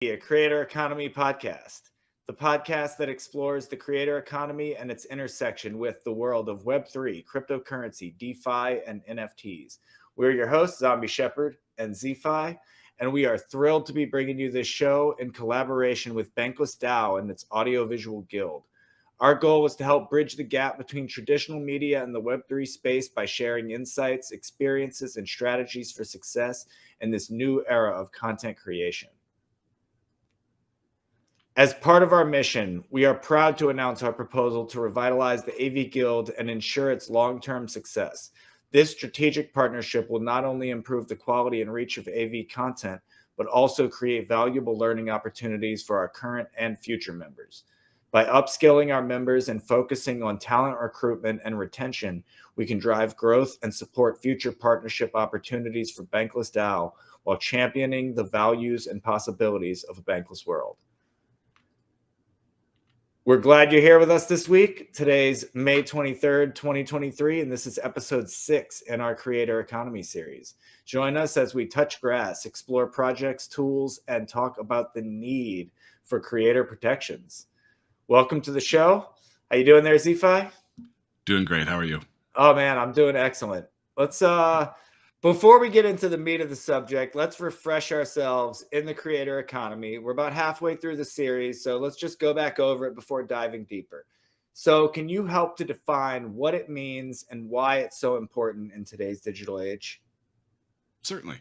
A Creator Economy podcast, the podcast that explores the creator economy and its intersection with the world of Web3, cryptocurrency, DeFi, and NFTs. We're your hosts, Zombie Shepherd and ZFi, and we are thrilled to be bringing you this show in collaboration with Bankless DAO and its audiovisual guild. Our goal is to help bridge the gap between traditional media and the Web3 space by sharing insights, experiences, and strategies for success in this new era of content creation. As part of our mission, we are proud to announce our proposal to revitalize the AV Guild and ensure its long-term success. This strategic partnership will not only improve the quality and reach of AV content, but also create valuable learning opportunities for our current and future members. By upskilling our members and focusing on talent recruitment and retention, we can drive growth and support future partnership opportunities for Bankless DAO while championing the values and possibilities of a bankless world. We're glad you're here with us this week. Today's May 23rd, 2023, and this is episode 6 in our Creator Economy series. Join us as we touch grass, explore projects, tools, and talk about the need for creator protections. Welcome to the show. How you doing there, ZFi? Doing great. How are you? Oh, man, I'm doing excellent. Before we get into the meat of the subject, let's refresh ourselves in the creator economy. We're about halfway through the series, so let's just go back over it before diving deeper. So can you help to define what it means and why it's so important in today's digital age? Certainly.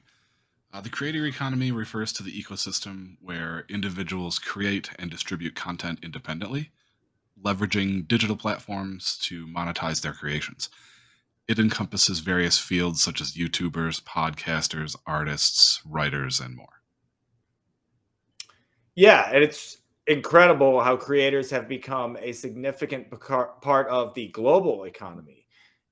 The creator economy refers to the ecosystem where individuals create and distribute content independently, leveraging digital platforms to monetize their creations. It encompasses various fields such as YouTubers, podcasters, artists, writers, and more. Yeah, and it's incredible how creators have become a significant part of the global economy.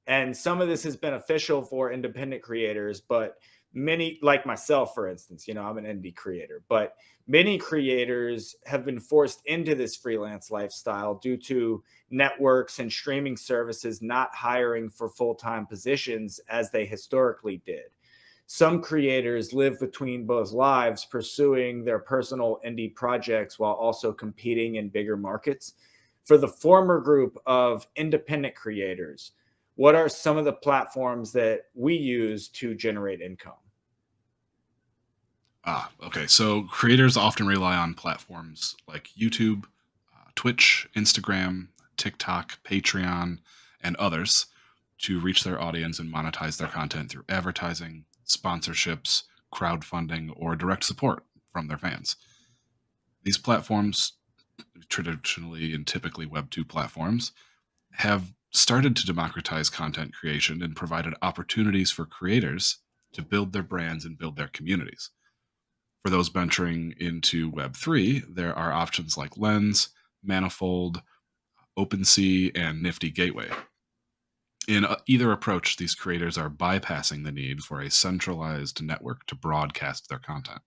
And some of this is beneficial for independent creators, but many, like myself, for instance, I'm an indie creator, but many creators have been forced into this freelance lifestyle due to networks and streaming services not hiring for full-time positions as they historically did. Some creators live between both lives, pursuing their personal indie projects while also competing in bigger markets. For the former group of independent creators, what are some of the platforms that we use to generate income? Okay. So creators often rely on platforms like YouTube, Twitch, Instagram, TikTok, Patreon, and others to reach their audience and monetize their content through advertising, sponsorships, crowdfunding, or direct support from their fans. These platforms, traditionally and typically Web2 platforms, have started to democratize content creation and provided opportunities for creators to build their brands and build their communities. For those venturing into Web3, there are options like Lens, Manifold, OpenSea, and Nifty Gateway. In either approach, these creators are bypassing the need for a centralized network to broadcast their content.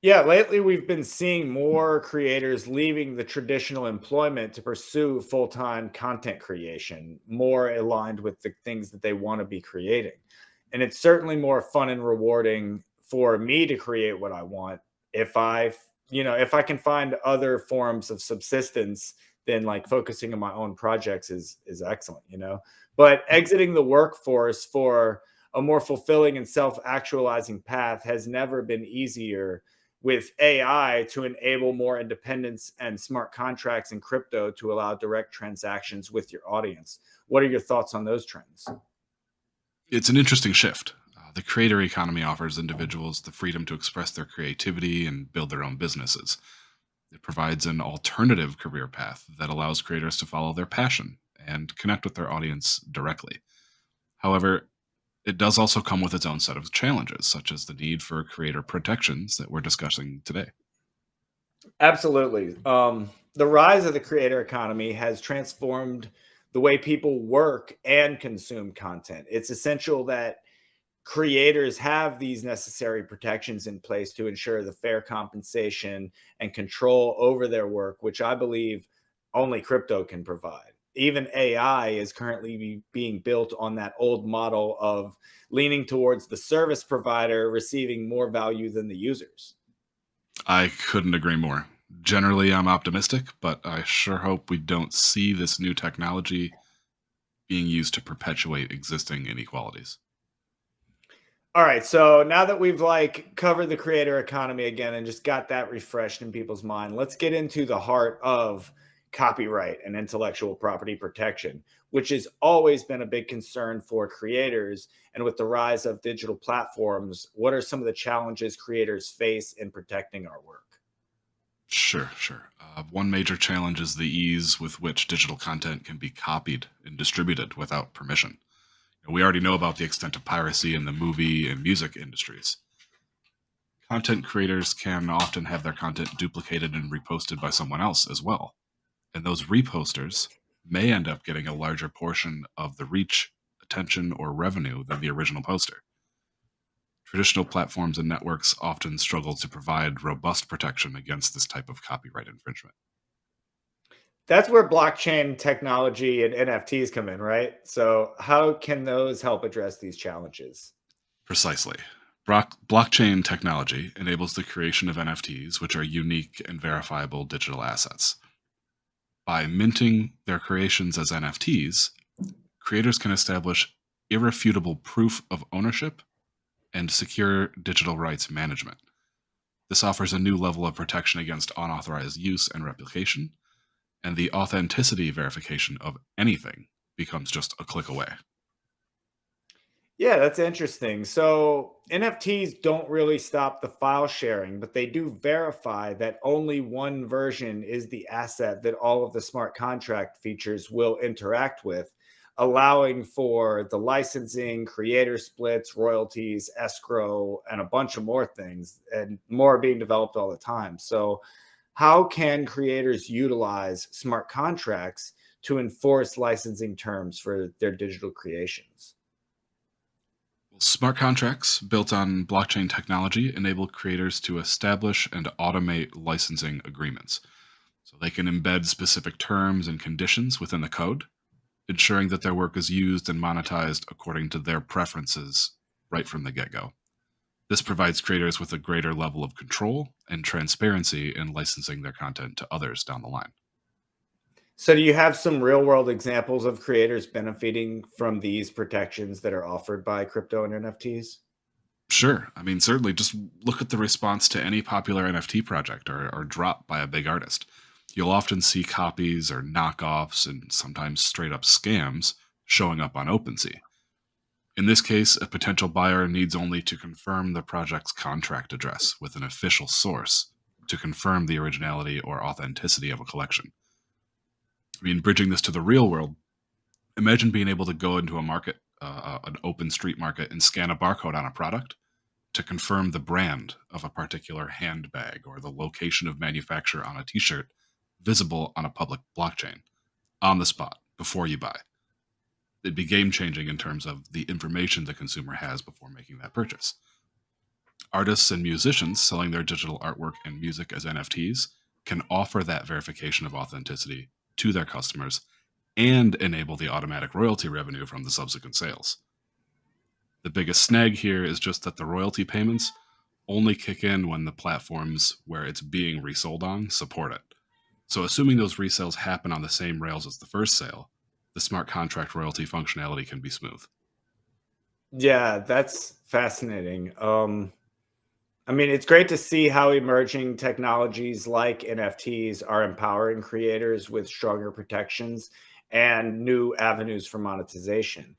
Yeah, lately we've been seeing more creators leaving the traditional employment to pursue full-time content creation, more aligned with the things that they want to be creating. And it's certainly more fun and rewarding for me to create what I want if I can find other forms of subsistence, then like focusing on my own projects is excellent. But exiting the workforce for a more fulfilling and self-actualizing path has never been easier with AI to enable more independence and smart contracts in crypto to allow direct transactions with your audience. What are your thoughts on those trends? It's an interesting shift. The creator economy offers individuals the freedom to express their creativity and build their own businesses. It provides an alternative career path that allows creators to follow their passion and connect with their audience directly. However, it does also come with its own set of challenges, such as the need for creator protections that we're discussing today. Absolutely. The rise of the creator economy has transformed the way people work and consume content. It's essential that creators have these necessary protections in place to ensure the fair compensation and control over their work, which I believe only crypto can provide. Even AI is currently being built on that old model of leaning towards the service provider receiving more value than the users. I couldn't agree more. Generally, I'm optimistic, but I sure hope we don't see this new technology being used to perpetuate existing inequalities. All right, so now that we've like covered the creator economy again and just got that refreshed in people's mind, let's get into the heart of copyright and intellectual property protection, which has always been a big concern for creators. And with the rise of digital platforms, what are some of the challenges creators face in protecting our work? Sure, sure. One major challenge is the ease with which digital content can be copied and distributed without permission. We already know about the extent of piracy in the movie and music industries. Content creators can often have their content duplicated and reposted by someone else as well. And those reposters may end up getting a larger portion of the reach, attention, or revenue than the original poster. Traditional platforms and networks often struggle to provide robust protection against this type of copyright infringement. That's where blockchain technology and NFTs come in, right? So, how can those help address these challenges? Precisely. Blockchain technology enables the creation of NFTs, which are unique and verifiable digital assets. By minting their creations as NFTs, creators can establish irrefutable proof of ownership and secure digital rights management. This offers a new level of protection against unauthorized use and replication, and the authenticity verification of anything becomes just a click away. Yeah, that's interesting. So NFTs don't really stop the file sharing, but they do verify that only one version is the asset that all of the smart contract features will interact with, allowing for the licensing, creator splits, royalties, escrow, and a bunch of more things, and more are being developed all the time. So, how can creators utilize smart contracts to enforce licensing terms for their digital creations? Smart contracts built on blockchain technology enable creators to establish and automate licensing agreements. So they can embed specific terms and conditions within the code, ensuring that their work is used and monetized according to their preferences right from the get go. This provides creators with a greater level of control and transparency in licensing their content to others down the line. So, do you have some real world examples of creators benefiting from these protections that are offered by crypto and NFTs? Sure. I mean, certainly just look at the response to any popular NFT project or drop by a big artist. You'll often see copies or knockoffs and sometimes straight up scams showing up on OpenSea. In this case, a potential buyer needs only to confirm the project's contract address with an official source to confirm the originality or authenticity of a collection. I mean, bridging this to the real world, imagine being able to go into a market, an open street market, and scan a barcode on a product to confirm the brand of a particular handbag or the location of manufacture on a t shirt visible on a public blockchain on the spot before you buy. It'd be game changing in terms of the information the consumer has before making that purchase. Artists and musicians selling their digital artwork and music as NFTs can offer that verification of authenticity to their customers and enable the automatic royalty revenue from the subsequent sales. The biggest snag here is just that the royalty payments only kick in when the platforms where it's being resold on support it. So, assuming those resales happen on the same rails as the first sale, the smart contract royalty functionality can be smooth. Yeah, that's fascinating. I mean, it's great to see how emerging technologies like NFTs are empowering creators with stronger protections and new avenues for monetization.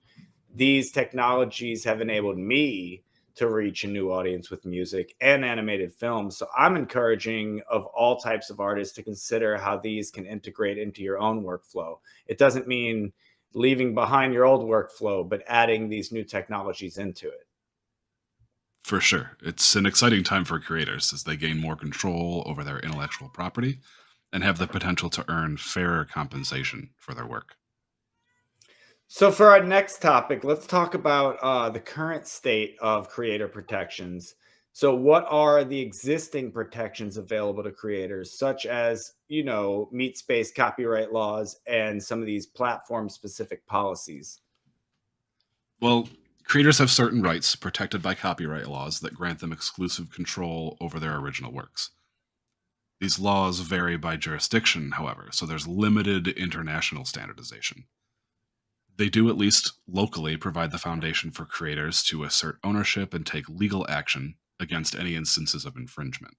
These technologies have enabled me to reach a new audience with music and animated films. So I'm encouraging of all types of artists to consider how these can integrate into your own workflow. It doesn't mean leaving behind your old workflow, but adding these new technologies into it. For sure. It's an exciting time for creators as they gain more control over their intellectual property and have the potential to earn fairer compensation for their work. So, for our next topic, let's talk about the current state of creator protections. So, what are the existing protections available to creators, such as, meat space copyright laws and some of these platform specific policies? Well, creators have certain rights protected by copyright laws that grant them exclusive control over their original works. These laws vary by jurisdiction, however, so there's limited international standardization. They do, at least locally, provide the foundation for creators to assert ownership and take legal action against any instances of infringement.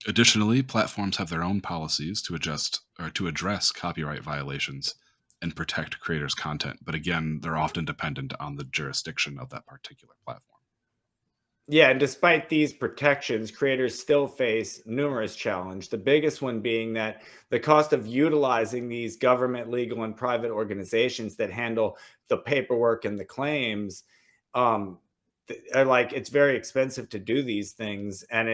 Additionally, platforms have their own policies to address copyright violations and protect creators' content, but again, they're often dependent on the jurisdiction of that particular platform. Yeah, and despite these protections, creators still face numerous challenges. The biggest one being that the cost of utilizing these government, legal, and private organizations that handle the paperwork and the claims, um, are like it's very expensive to do these things. And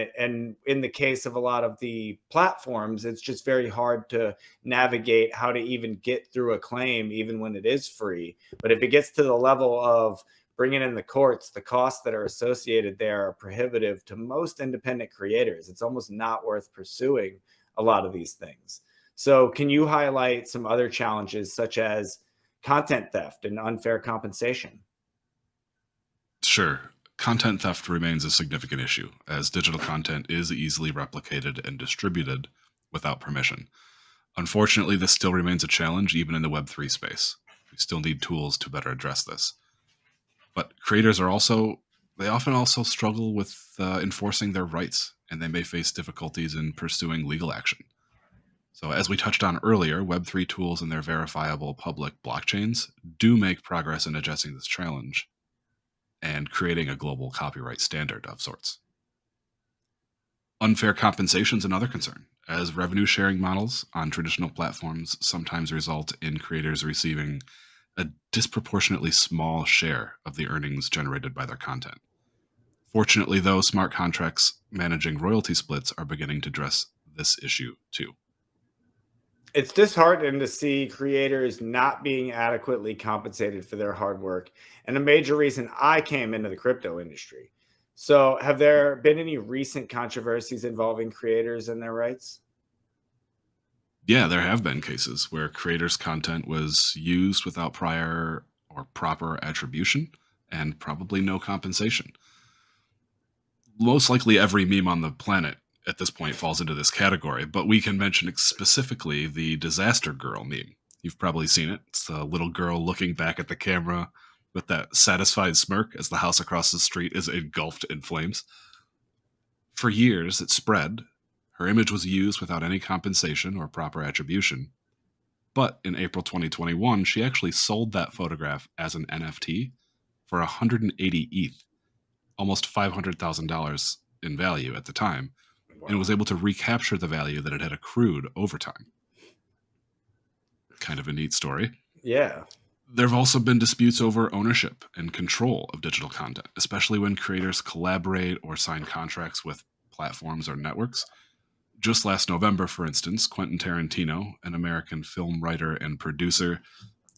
in the case of a lot of the platforms, it's just very hard to navigate how to even get through a claim, even when it is free. But if it gets to the level of bringing in the courts, the costs that are associated there are prohibitive to most independent creators. It's almost not worth pursuing a lot of these things. So, can you highlight some other challenges such as content theft and unfair compensation? Sure, content theft remains a significant issue, as digital content is easily replicated and distributed without permission. Unfortunately, this still remains a challenge even in the Web3 space. We still need tools to better address this. But creators they often also struggle with enforcing their rights, and they may face difficulties in pursuing legal action. So, as we touched on earlier, Web3 tools and their verifiable public blockchains do make progress in addressing this challenge and creating a global copyright standard of sorts. Unfair compensation is another concern, as revenue sharing models on traditional platforms sometimes result in creators receiving a disproportionately small share of the earnings generated by their content. Fortunately, though, smart contracts managing royalty splits are beginning to address this issue too. It's disheartening to see creators not being adequately compensated for their hard work, and a major reason I came into the crypto industry. So, have there been any recent controversies involving creators and their rights? Yeah, there have been cases where creators' content was used without prior or proper attribution and probably no compensation. Most likely every meme on the planet at this point falls into this category, but we can mention specifically the disaster girl meme. You've probably seen it. It's the little girl looking back at the camera with that satisfied smirk as the house across the street is engulfed in flames. For years, it spread. Her image was used without any compensation or proper attribution. But in April 2021, she actually sold that photograph as an NFT for 180 ETH, almost $500,000 in value at the time, and was Wow. able to recapture the value that it had accrued over time. Kind of a neat story. Yeah. There have also been disputes over ownership and control of digital content, especially when creators collaborate or sign contracts with platforms or networks. Just last November, for instance, Quentin Tarantino, an American film writer and producer,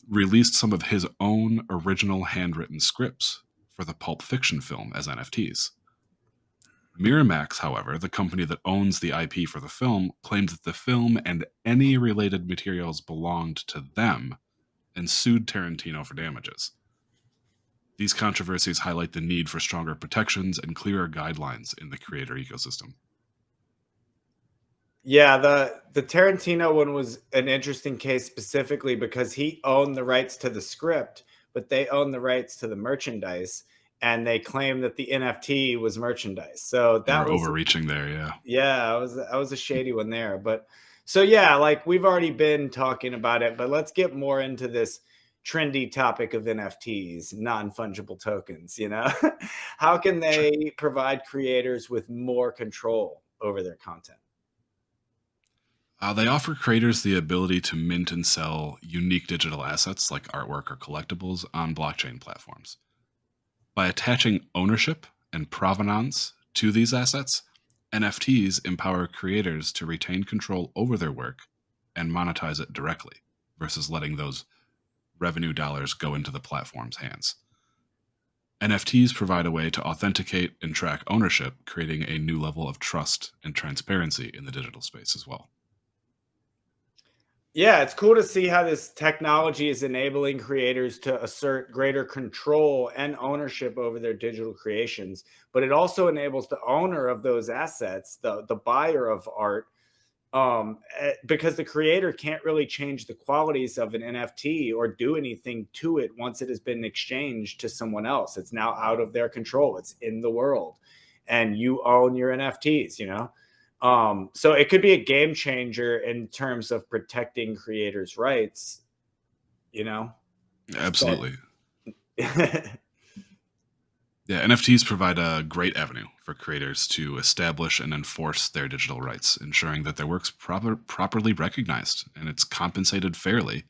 released some of his own original handwritten scripts for the Pulp Fiction film as NFTs. Miramax, however, the company that owns the IP for the film, claimed that the film and any related materials belonged to them and sued Tarantino for damages. These controversies highlight the need for stronger protections and clearer guidelines in the creator ecosystem. Yeah, the Tarantino one was an interesting case specifically because he owned the rights to the script, but they own the rights to the merchandise, and they claim that the NFT was merchandise. So They that were was, overreaching there, yeah. yeah, I was a shady one there. But so yeah, like we've already been talking about it, but let's get more into this trendy topic of NFTs, non-fungible tokens, you know? How can Sure. they provide creators with more control over their content? They offer creators the ability to mint and sell unique digital assets like artwork or collectibles on blockchain platforms. By attaching ownership and provenance to these assets, NFTs empower creators to retain control over their work and monetize it directly versus letting those revenue dollars go into the platform's hands. NFTs provide a way to authenticate and track ownership, creating a new level of trust and transparency in the digital space as well. Yeah, it's cool to see how this technology is enabling creators to assert greater control and ownership over their digital creations, but it also enables the owner of those assets, the buyer of art, because the creator can't really change the qualities of an NFT or do anything to it once it has been exchanged to someone else. It's now out of their control. It's in the world, and you own your NFTs. So it could be a game changer in terms of protecting creators' rights. You know, but Absolutely. Yeah, NFTs provide a great avenue for creators to establish and enforce their digital rights, ensuring that their work's properly recognized and it's compensated fairly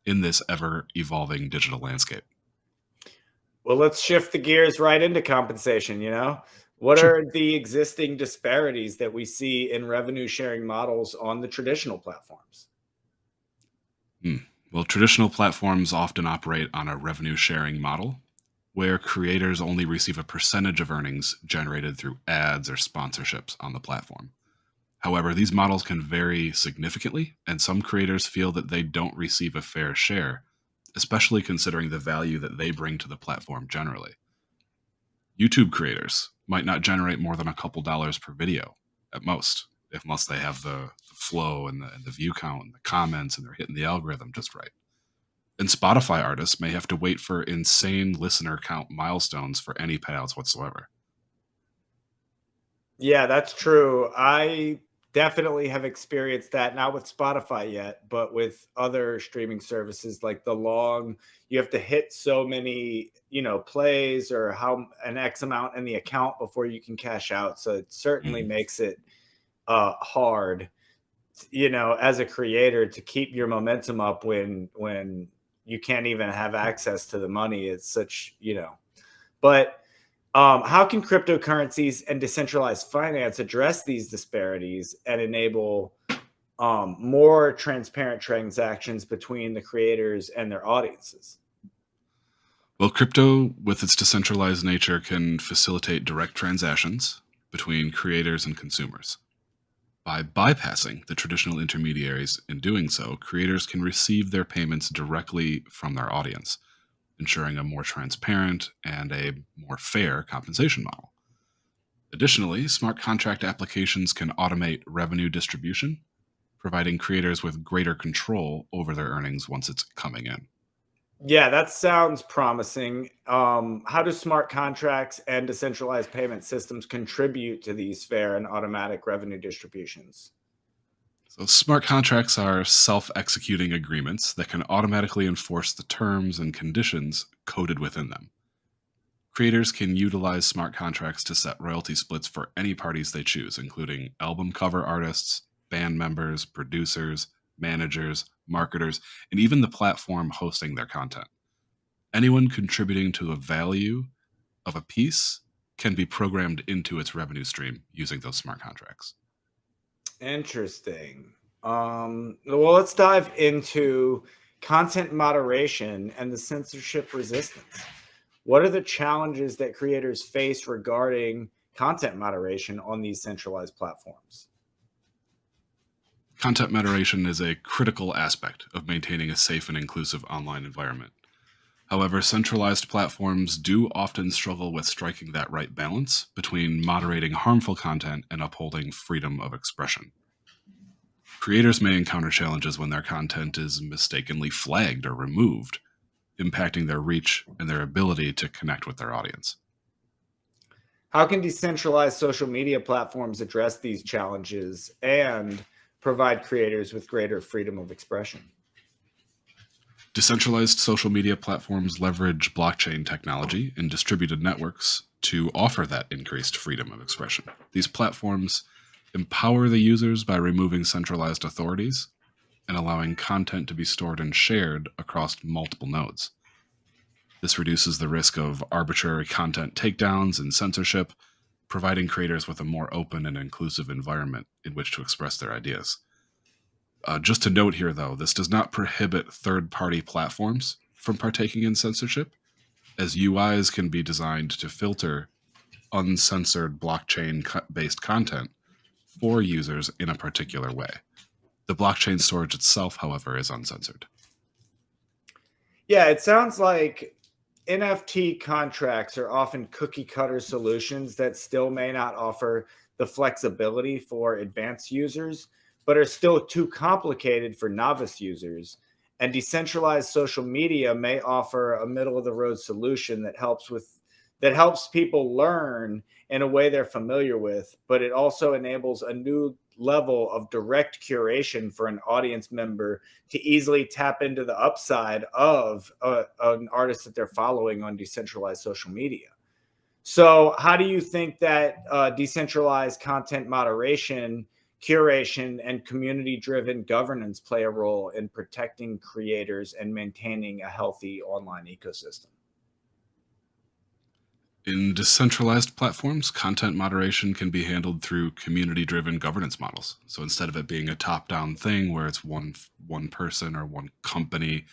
in this ever evolving digital landscape. well, let's shift the gears right into compensation. What Sure. are the existing disparities that we see in revenue sharing models on the traditional platforms? Hmm. Well, traditional platforms often operate on a revenue sharing model where creators only receive a percentage of earnings generated through ads or sponsorships on the platform. However, these models can vary significantly, and some creators feel that they don't receive a fair share, especially considering the value that they bring to the platform generally. YouTube creators might not generate more than a couple dollars per video at most, unless they have the flow and the view count and the comments and they're hitting the algorithm just right. And Spotify artists may have to wait for insane listener count milestones for any payouts whatsoever. Yeah, that's true. I definitely have experienced that, not with Spotify yet, but with other streaming services like you have to hit so many, plays or how an X amount in the account before you can cash out. So it certainly Mhm. makes it hard, as a creator to keep your momentum up when you can't even have access to the money. It's but how can cryptocurrencies and decentralized finance address these disparities and enable more transparent transactions between the creators and their audiences? Well, crypto, with its decentralized nature, can facilitate direct transactions between creators and consumers. By bypassing the traditional intermediaries in doing so, creators can receive their payments directly from their audience, ensuring a more transparent and a more fair compensation model. Additionally, smart contract applications can automate revenue distribution, providing creators with greater control over their earnings once it's coming in. Yeah, that sounds promising. How do smart contracts and decentralized payment systems contribute to these fair and automatic revenue distributions? So, smart contracts are self executing agreements that can automatically enforce the terms and conditions coded within them. Creators can utilize smart contracts to set royalty splits for any parties they choose, including album cover artists, band members, producers, managers, marketers, and even the platform hosting their content. Anyone contributing to a value of a piece can be programmed into its revenue stream using those smart contracts. Interesting. Well, let's dive into content moderation and the censorship resistance. What are the challenges that creators face regarding content moderation on these centralized platforms? Content moderation is a critical aspect of maintaining a safe and inclusive online environment. However, centralized platforms do often struggle with striking that right balance between moderating harmful content and upholding freedom of expression. Creators may encounter challenges when their content is mistakenly flagged or removed, impacting their reach and their ability to connect with their audience. How can decentralized social media platforms address these challenges and provide creators with greater freedom of expression? Decentralized social media platforms leverage blockchain technology and distributed networks to offer that increased freedom of expression. These platforms empower the users by removing centralized authorities and allowing content to be stored and shared across multiple nodes. This reduces the risk of arbitrary content takedowns and censorship, providing creators with a more open and inclusive environment in which to express their ideas. Just to note here, though, this does not prohibit third party platforms from partaking in censorship, as UIs can be designed to filter uncensored blockchain based content for users in a particular way. The blockchain storage itself, however, is uncensored. Yeah, it sounds like NFT contracts are often cookie cutter solutions that still may not offer the flexibility for advanced users, but are still too complicated for novice users. And decentralized social media may offer a middle of the road solution that helps people learn in a way they're familiar with, but it also enables a new level of direct curation for an audience member to easily tap into the upside of an artist that they're following on decentralized social media. So, how do you think that decentralized content moderation, curation, and community driven governance play a role in protecting creators and maintaining a healthy online ecosystem? In decentralized platforms, content moderation can be handled through community-driven governance models. So instead of it being a top-down thing where it's one person or one company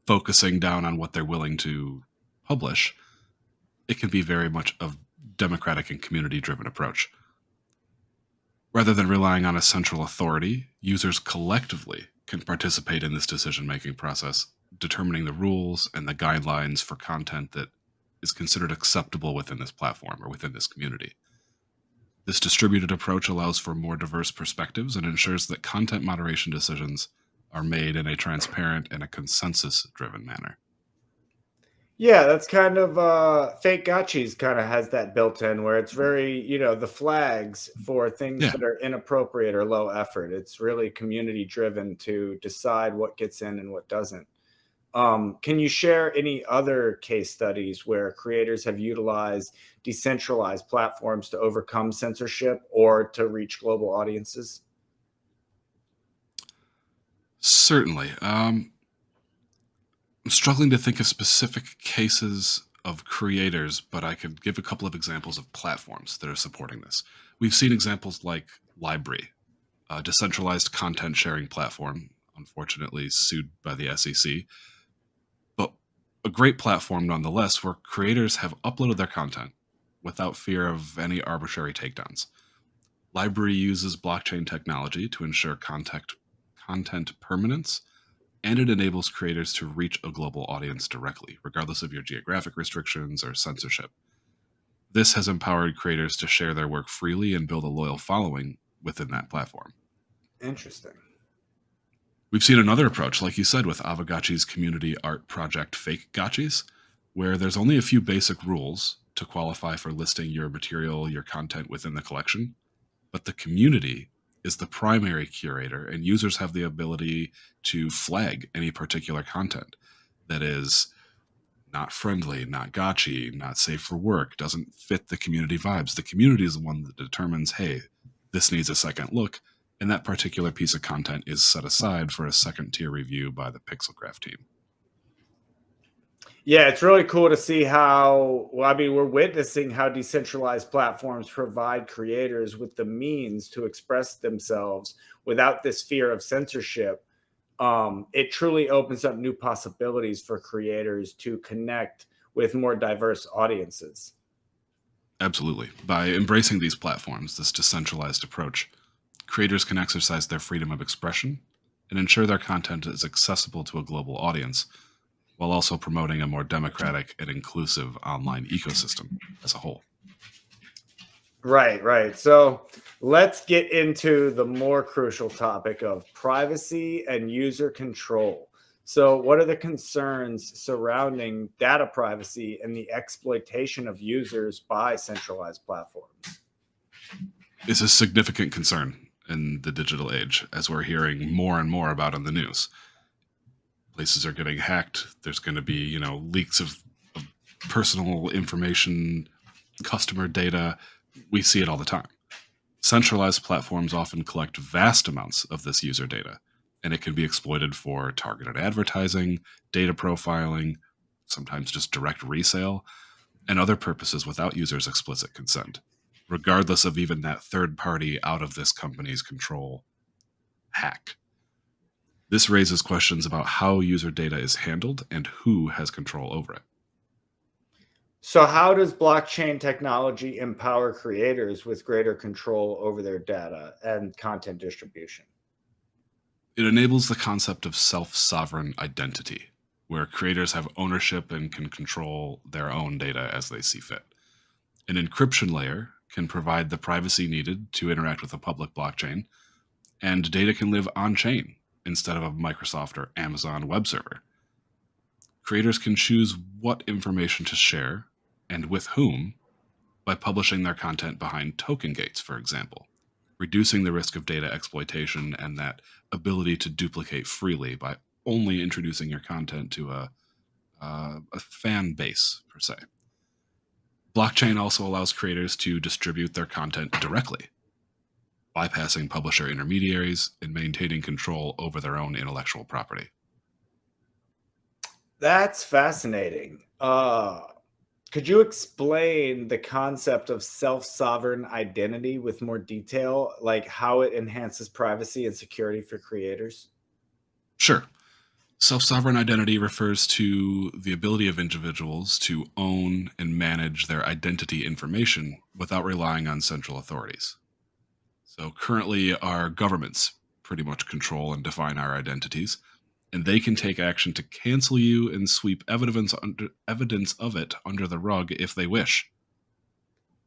focusing down on what they're willing to publish, it can be very much a democratic and community-driven approach. Rather than relying on a central authority, users collectively can participate in this decision-making process, determining the rules and the guidelines for content that is considered acceptable within this platform or within this community. This distributed approach allows for more diverse perspectives and ensures that content moderation decisions are made in a transparent and a consensus-driven manner. Yeah, that's kind of fake gotchis kind of has that built in where it's very, the flags for things Yeah. that are inappropriate or low effort. It's really community driven to decide what gets in and what doesn't. Can you share any other case studies where creators have utilized decentralized platforms to overcome censorship or to reach global audiences? Certainly. I'm struggling to think of specific cases of creators, but I could give a couple of examples of platforms that are supporting this. We've seen examples like Library, a decentralized content sharing platform, unfortunately sued by the SEC, but a great platform nonetheless where creators have uploaded their content without fear of any arbitrary takedowns. Library uses blockchain technology to ensure content permanence, and it enables creators to reach a global audience directly, regardless of your geographic restrictions or censorship. This has empowered creators to share their work freely and build a loyal following within that platform. Interesting. We've seen another approach, like you said, with Avagachi's community art project Fake Gotchis, where there's only a few basic rules to qualify for listing your material, your content within the collection, but the community is the primary curator, and users have the ability to flag any particular content that is not friendly, not gotchy, not safe for work, doesn't fit the community vibes. The community is the one that determines, hey, this needs a second look, and that particular piece of content is set aside for a second tier review by the Pixelcraft team. Yeah, it's really cool to see how, well, I mean, we're witnessing how decentralized platforms provide creators with the means to express themselves without this fear of censorship. It truly opens up new possibilities for creators to connect with more diverse audiences. Absolutely. By embracing these platforms, this decentralized approach, creators can exercise their freedom of expression and ensure their content is accessible to a global audience, while also promoting a more democratic and inclusive online ecosystem as a whole. Right, right. So let's get into the more crucial topic of privacy and user control. So, what are the concerns surrounding data privacy and the exploitation of users by centralized platforms? It's a significant concern in the digital age, as we're hearing more and more about in the news. Places are getting hacked. There's going to be, leaks of personal information, customer data. We see it all the time. Centralized platforms often collect vast amounts of this user data, and it can be exploited for targeted advertising, data profiling, sometimes just direct resale, and other purposes without users' explicit consent, regardless of even that third party out of this company's control hack. This raises questions about how user data is handled and who has control over it. So, how does blockchain technology empower creators with greater control over their data and content distribution? It enables the concept of self-sovereign identity, where creators have ownership and can control their own data as they see fit. An encryption layer can provide the privacy needed to interact with a public blockchain, and data can live on-chain instead of a Microsoft or Amazon web server. Creators can choose what information to share and with whom by publishing their content behind token gates, for example, reducing the risk of data exploitation and that ability to duplicate freely by only introducing your content to a fan base, per se. Blockchain also allows creators to distribute their content directly, bypassing publisher intermediaries and maintaining control over their own intellectual property. That's fascinating. Could you explain the concept of self-sovereign identity with more detail, like how it enhances privacy and security for creators? Sure. Self-sovereign identity refers to the ability of individuals to own and manage their identity information without relying on central authorities. So currently, our governments pretty much control and define our identities, and they can take action to cancel you and sweep evidence of it under the rug if they wish.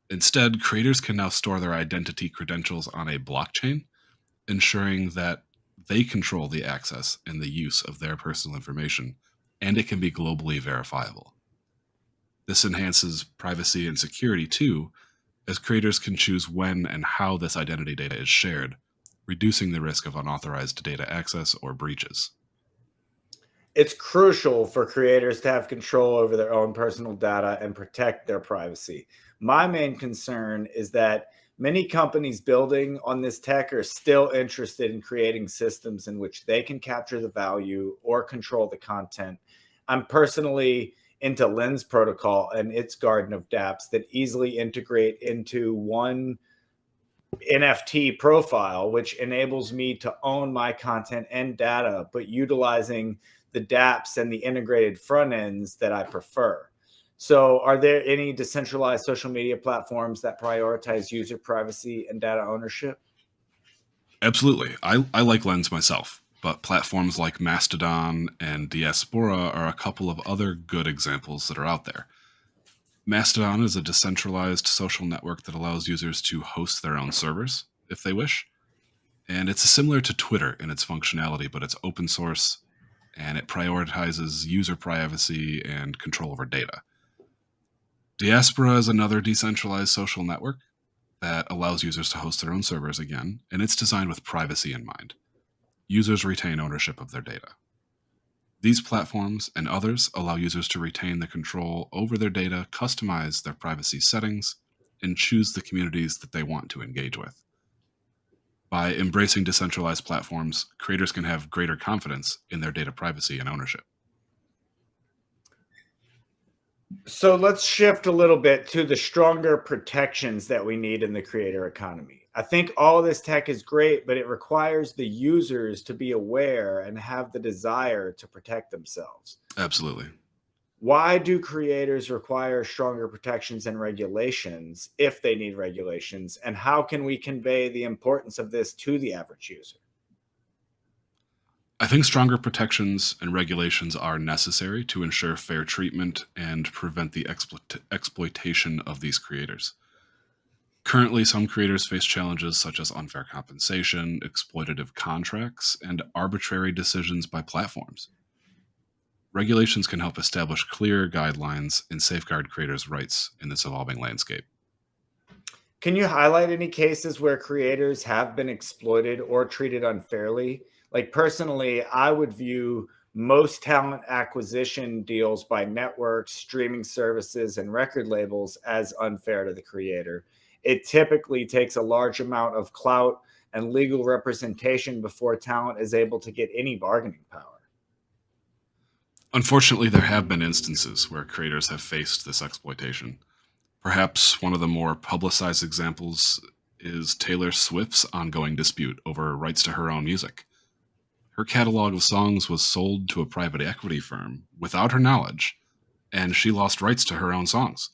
Instead, creators can now store their identity credentials on a blockchain, ensuring that they control the access and the use of their personal information, and it can be globally verifiable. This enhances privacy and security too, as creators can choose when and how this identity data is shared, reducing the risk of unauthorized data access or breaches. It's crucial for creators to have control over their own personal data and protect their privacy. My main concern is that many companies building on this tech are still interested in creating systems in which they can capture the value or control the content. I'm personally into Lens protocol and its garden of dApps that easily integrate into one NFT profile, which enables me to own my content and data, but utilizing the dApps and the integrated front ends that I prefer. So are there any decentralized social media platforms that prioritize user privacy and data ownership? Absolutely. I like Lens myself, but platforms like Mastodon and Diaspora are a couple of other good examples that are out there. Mastodon is a decentralized social network that allows users to host their own servers if they wish. And it's similar to Twitter in its functionality, but it's open source and it prioritizes user privacy and control over data. Diaspora is another decentralized social network that allows users to host their own servers again, and it's designed with privacy in mind. Users retain ownership of their data. These platforms and others allow users to retain the control over their data, customize their privacy settings, and choose the communities that they want to engage with. By embracing decentralized platforms, creators can have greater confidence in their data privacy and ownership. So let's shift a little bit to the stronger protections that we need in the creator economy. I think all this tech is great, but it requires the users to be aware and have the desire to protect themselves. Absolutely. Why do creators require stronger protections and regulations if they need regulations? And how can we convey the importance of this to the average user? I think stronger protections and regulations are necessary to ensure fair treatment and prevent the exploitation of these creators. Currently, some creators face challenges such as unfair compensation, exploitative contracts, and arbitrary decisions by platforms. Regulations can help establish clear guidelines and safeguard creators' rights in this evolving landscape. Can you highlight any cases where creators have been exploited or treated unfairly? Like personally, I would view most talent acquisition deals by networks, streaming services, and record labels as unfair to the creator. It typically takes a large amount of clout and legal representation before talent is able to get any bargaining power. Unfortunately, there have been instances where creators have faced this exploitation. Perhaps one of the more publicized examples is Taylor Swift's ongoing dispute over rights to her own music. Her catalog of songs was sold to a private equity firm without her knowledge, and she lost rights to her own songs.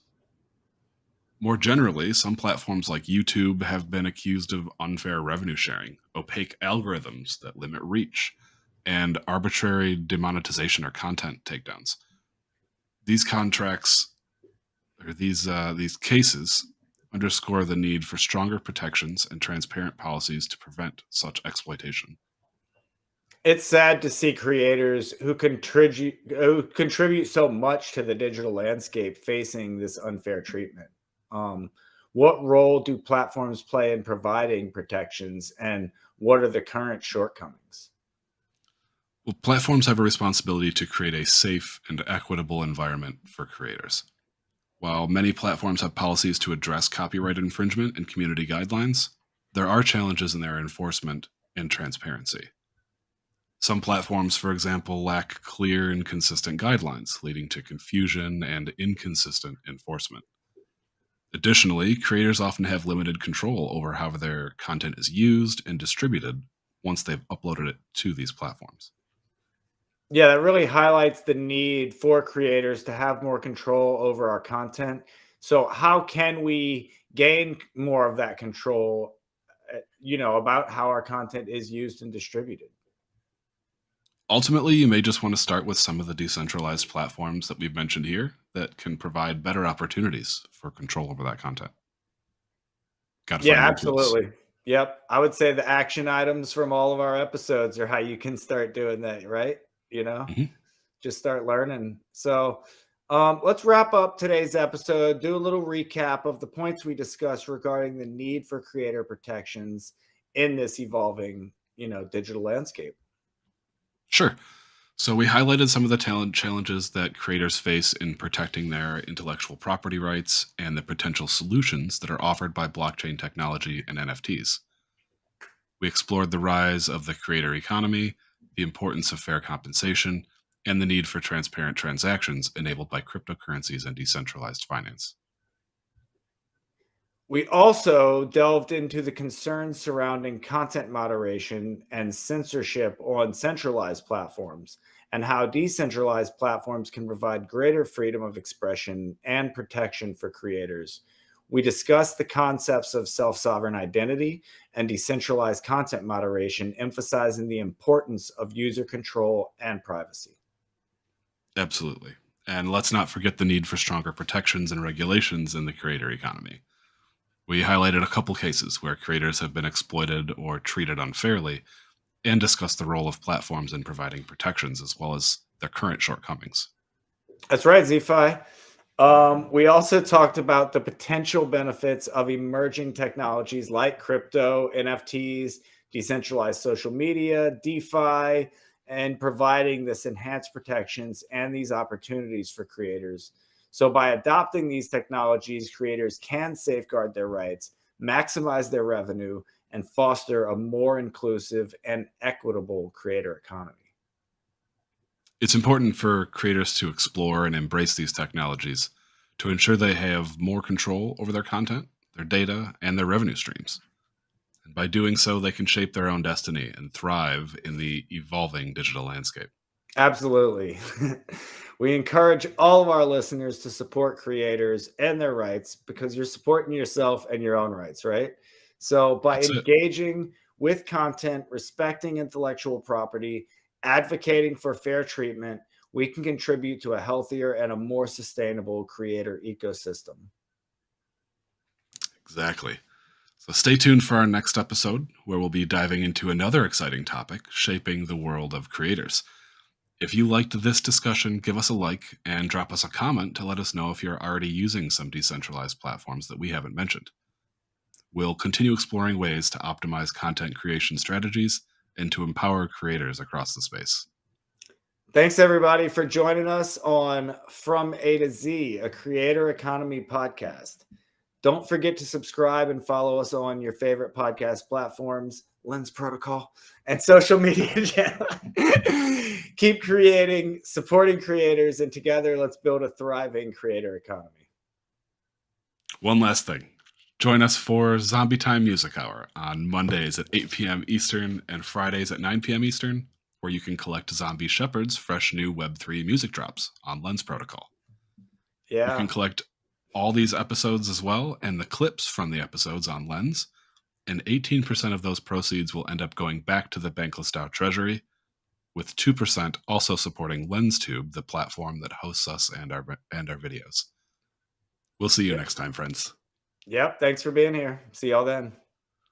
More generally, some platforms like YouTube have been accused of unfair revenue sharing, opaque algorithms that limit reach, and arbitrary demonetization or content takedowns. These contracts or these cases underscore the need for stronger protections and transparent policies to prevent such exploitation. It's sad to see creators who contribute so much to the digital landscape facing this unfair treatment. Um, what role do platforms play in providing protections, and what are the current shortcomings? Well, platforms have a responsibility to create a safe and equitable environment for creators. While many platforms have policies to address copyright infringement and community guidelines, there are challenges in their enforcement and transparency. Some platforms, for example, lack clear and consistent guidelines, leading to confusion and inconsistent enforcement. Additionally, creators often have limited control over how their content is used and distributed once they've uploaded it to these platforms. Yeah, that really highlights the need for creators to have more control over our content. So, how can we gain more of that control, about how our content is used and distributed? Ultimately, you may just want to start with some of the decentralized platforms that we've mentioned here that can provide better opportunities for control over that content. Got to Yeah, find your tools. absolutely. Yep. I would say the action items from all of our episodes are how you can start doing that, right? You know, Mhm. just start learning. So, let's wrap up today's episode, do a little recap of the points we discussed regarding the need for creator protections in this evolving, digital landscape. Sure. So we highlighted some of the talent challenges that creators face in protecting their intellectual property rights and the potential solutions that are offered by blockchain technology and NFTs. We explored the rise of the creator economy, the importance of fair compensation, and the need for transparent transactions enabled by cryptocurrencies and decentralized finance. We also delved into the concerns surrounding content moderation and censorship on centralized platforms, and how decentralized platforms can provide greater freedom of expression and protection for creators. We discussed the concepts of self sovereign identity and decentralized content moderation, emphasizing the importance of user control and privacy. Absolutely. And let's not forget the need for stronger protections and regulations in the creator economy. We highlighted a couple cases where creators have been exploited or treated unfairly and discussed the role of platforms in providing protections as well as their current shortcomings. That's right, ZFi. We also talked about the potential benefits of emerging technologies like crypto, NFTs, decentralized social media, DeFi, and providing this enhanced protections and these opportunities for creators. So, by adopting these technologies, creators can safeguard their rights, maximize their revenue, and foster a more inclusive and equitable creator economy. It's important for creators to explore and embrace these technologies to ensure they have more control over their content, their data, and their revenue streams. And by doing so, they can shape their own destiny and thrive in the evolving digital landscape. Absolutely. We encourage all of our listeners to support creators and their rights because you're supporting yourself and your own rights, right? So, by That's it. engaging with content, respecting intellectual property, advocating for fair treatment, we can contribute to a healthier and a more sustainable creator ecosystem. Exactly. So stay tuned for our next episode, where we'll be diving into another exciting topic shaping the world of creators. If you liked this discussion, give us a like and drop us a comment to let us know if you're already using some decentralized platforms that we haven't mentioned. We'll continue exploring ways to optimize content creation strategies and to empower creators across the space. Thanks, everybody, for joining us on From A to Z, a creator economy podcast. Don't forget to subscribe and follow us on your favorite podcast platforms, Lens Protocol, and social media channel. Keep creating, supporting creators, and together let's build a thriving creator economy. One last thing. Join us for Zombie Time Music Hour on Mondays at 8 p.m. Eastern and Fridays at 9 p.m. Eastern, where you can collect Zombie Shepherd's fresh new Web3 music drops on Lens Protocol. You Yeah. can collect all these episodes as well, and the clips from the episodes on Lens. And 18% of those proceeds will end up going back to the Bankless DAO Treasury, with 2% also supporting Lenstube, the platform that hosts us and our videos. We'll see you next time, friends. Yep. Thanks for being here. See y'all then.